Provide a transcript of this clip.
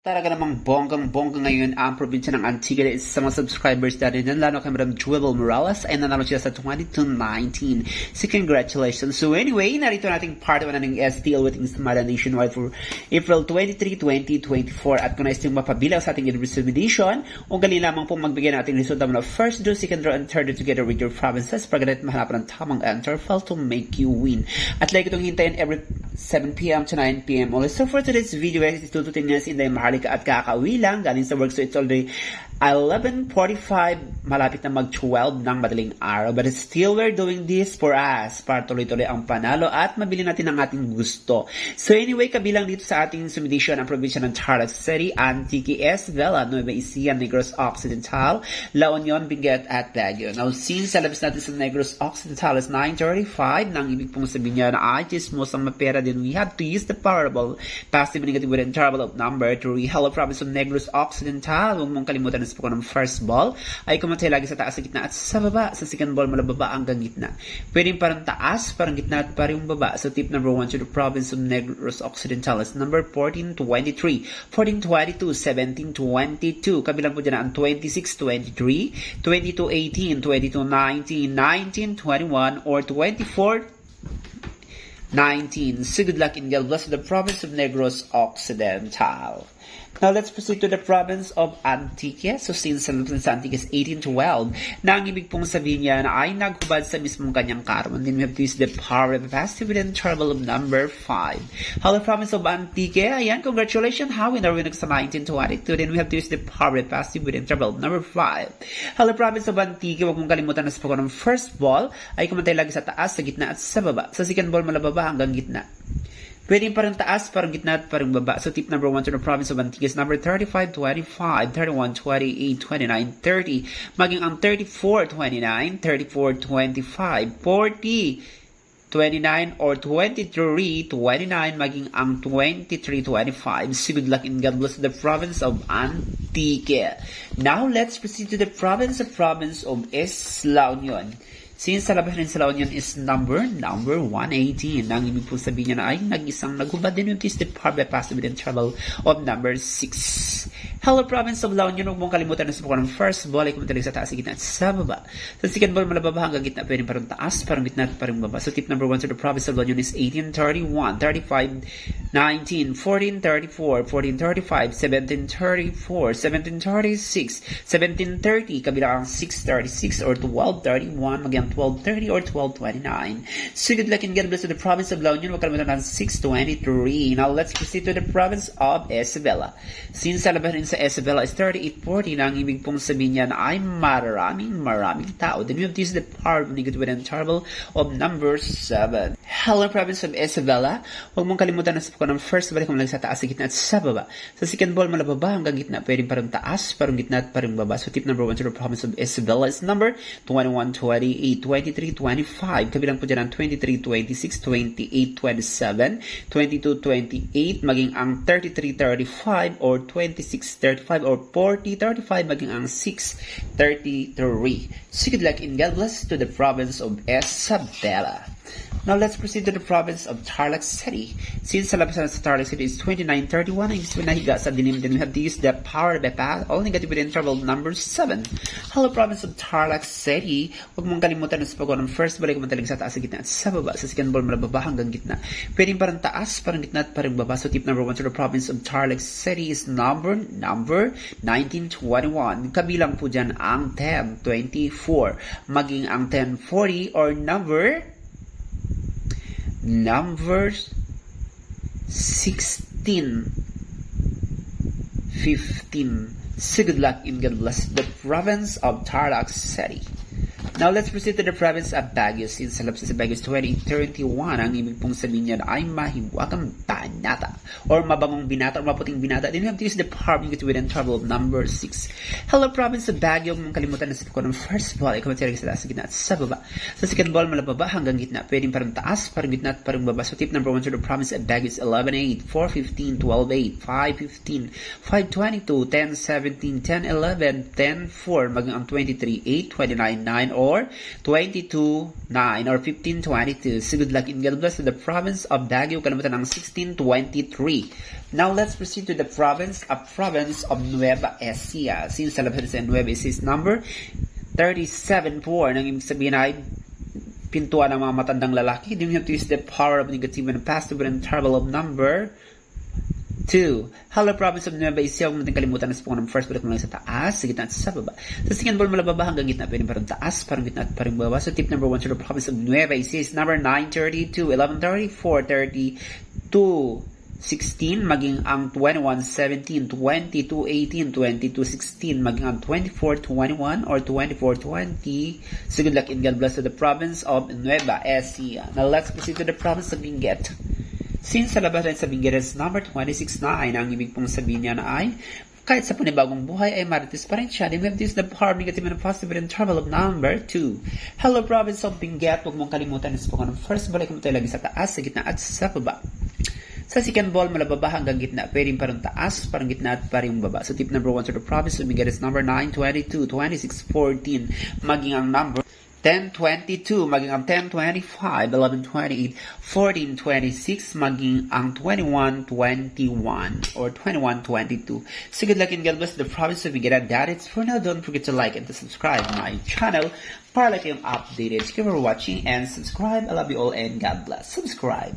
Talaga namang bonggang-bongga ngayon ang probinsya ng Antigua sa mga subscribers natin yan, lalo kay Madam Jewel Morales ay nanalo siya sa 22-19. So congratulations. So anyway, narito nating part 1 ng STL Waiting Smada Nationwide for April 23, 2024. At kung nais niyong mapabilang sa ating examination, ugali lamang pong magbigay ng ating resulta mula first draw, second draw, and third draw together with your provinces para ganit mahanapan ng tamang interval to make you win. At like itong hintayin every 7 p.m. to 9 p.m. only. So for today's video guys, itututin niya si Inday Maharlika at kakauwi lang galing sa work. So it's already 11:45, malapit na mag-12 ng madaling araw. But still we're doing this for us, para tuloy-tuloy ang panalo at mabili natin ang ating gusto. So anyway, kabilang dito sa ating subdivision ang probinsya ng Tarlac City, Antique, Isabela, Nueva Ecija, Negros Occidental, La Union, Benguet at Baguio. Now since sa labas natin sa Negros Occidental is 9:35, nang ibig pong sabihin niya na chismos ang mapera din, we have to use the parable, positive, negative with interval of number 3. Hello province of Negros Occidental, huwag mong kalimutan po ng first ball ay kumantay lagi sa taas, sa gitna at sa baba. Sa second ball mula baba hanggang gitna. Pwedeng parang taas, parang gitna at parang baba. So tip number 1 to the province of Negros Occidental is number 14-23, 14-22, 17-22. Kabilang po dyan ang 26-23, 22-18, 22-19, 19-21, or 24-19. So good luck in God bless the province of Negros Occidental. Now, let's proceed to the province of Antique. So, since sa Antique is 18-12, na ang ibig pong sabihin niya na ay naghubad sa mismong kanyang karon. Then we have to use the power of the positive with interval of number 5. Hello, province of Antique. Ayan, congratulations. How in our winner sa 19-22? Then we have to use the power of the positive with interval of number 5. Hello, province of Antique. Huwag mong kalimutan na sa pagkakas ng first ball ay kumantay lagi sa taas, sa gitna at sa baba. Sa second ball mula baba hanggang gitna. Pwedeng parang taas, parang gitna at parang baba. So tip number 1 to the province of Antique is number 35-25, 31-28, 29-30, maging ang 34-29, 34-25, 40-29, or 23-29, maging ang 23-25. So good luck and God bless the province of Antique. Now let's proceed to the province of La Union. Since sa labas rin sa La Union is number 118. Nang ibig po sabihin niya na ay nag-isang naghubad din yung the power by passive with interval of number 6. Hello, province of La Union. Huwag mong kalimutan na sa pagkakas ng first ball ay kumatalig sa taas, sa gitna at sa baba. Sa second ball mula baba hanggang gitna, pwedeng parang taas, parang gitna at parang baba. So tip number 1 to the province of La Union is 18-31, 35-19, 14-34, 14-35, 17-34, 17-36, 17-30, kabilang ang 6-36 or 12-31, maging 12-30 or 12-29. So good luck and God bless to the province of La Union. Huwag kalimutan ng 6-23. Now let's proceed to the province of Isabela. Since sa labas rin sa Isabela is 38-40, na ang ibig pong sabihin niya na ay maraming tao. Then we have to use the power of negative with interval of number 7. Hello, province of Isabela. Huwag mong kalimutan na sa pagkakas ng first balik kung lang sa taas, sa gitna at sa baba. Sa second ball mula baba hanggang gitna, pwedeng parang taas, parang gitna at parang baba. So tip number 1 to the province of Isabela is number 21-28, 23-25, kabilang po dyan ang 23-26, 28-27, 22-28, maging ang 33-35 or 26-35 or 40-35, maging ang 6-33. So good luck and God bless to the province of Isabela. Now let's proceed to the province of Tarlac City. Since sa labas sa Tarlac City is 29-31, ang isip na higa sa dilim, then we have to use the power of the path, all negative with interval number 7. Hello, province of Tarlac City. Huwag mong kalimutan na sa pagkakas ng first balik kumatalig sa taas, sa gitna at sa baba. Sa second ball mula baba hanggang gitna. Pwedeng parang taas, parang gitna at parang baba. So tip number 1 to the province of Tarlac City is number 19-21. Kabilang po dyan ang 10-24, maging ang 10-40 or number 16-15. So good luck and God bless the province of Tarlac City. Now let's proceed to the province of Baguio. Since sa labas sa Baguio is 20-31, ang ibig pong sabihin niya ay mahiwagang binata or mabangong binata or maputing binata. Then we have to use the power with interval of number 6. Hello, province of Baguio. Huwag mong kalimutan na sa pagkakas ng first ball ay kumatalig sa taas, sa gitna at sa baba. Sa second ball mula baba hanggang gitna, pwedeng parang taas, parang gitna at parang baba. So tip number 1 to the province of Baguio is 11-8, 4-15, 12-8, 5-15, 5-22, 10-17, 10-11, 10-4, maging ang 23-8, 29-9 or 22-9 or 15-22. So good luck and God bless to the province of Baguio. Kalimutan ang 16-23. Now let's proceed to the province of Nueva Ecija. Since sa labas sa Nueva Ecija is number 37 po, nang ibig sabihin ay pintuan ng mga matandang lalaki. Then we have to use the power of negative and positive and interval of number 2. Hello, province of Nueva Ecija. Huwag natin kalimutan na sa ng first balik mo lang sa taas, sa gitna at sa baba. Sa second ball mula baba hanggang gitna, pwede parang taas, parang gitna at parang baba. So tip number 1 to the province of Nueva Ecija is number 9, 32, 11, 34, 32, 16, maging ang 21, 17, 22, 18, 22, 16, maging ang 24, 21, or 24, 20. So good luck and God bless to the province of Nueva Ecija. Now let's proceed to the province of Benguet. Since sa labas rin sa Benguet is number 26, 9, ang ibig pong sabihin niya na ay kahit sa panibagong buhay ay marites pa rin siya. Then we have this the power of negative and positive interval of number 2. Hello, province of Benguet. Huwag mong kalimutan is po ng first balik mo tayo lagi sa taas, sa gitna at sa baba. Sa second ball, mula baba hanggang gitna, pwedeng parang taas, parang gitna at parang baba. So tip number 1 to the province of Benguet is number 9, 22, 26, 14, maging ang number 10, 22, maging ang 10, 25, 11, 28, 14, 26, maging ang 21, 21, or 21, 22. So good luck and God bless the province of Benguet. That is for now. Don't forget to like and to subscribe my channel para like yung updated. Thank you for watching and subscribe. I love you all and God bless. Subscribe.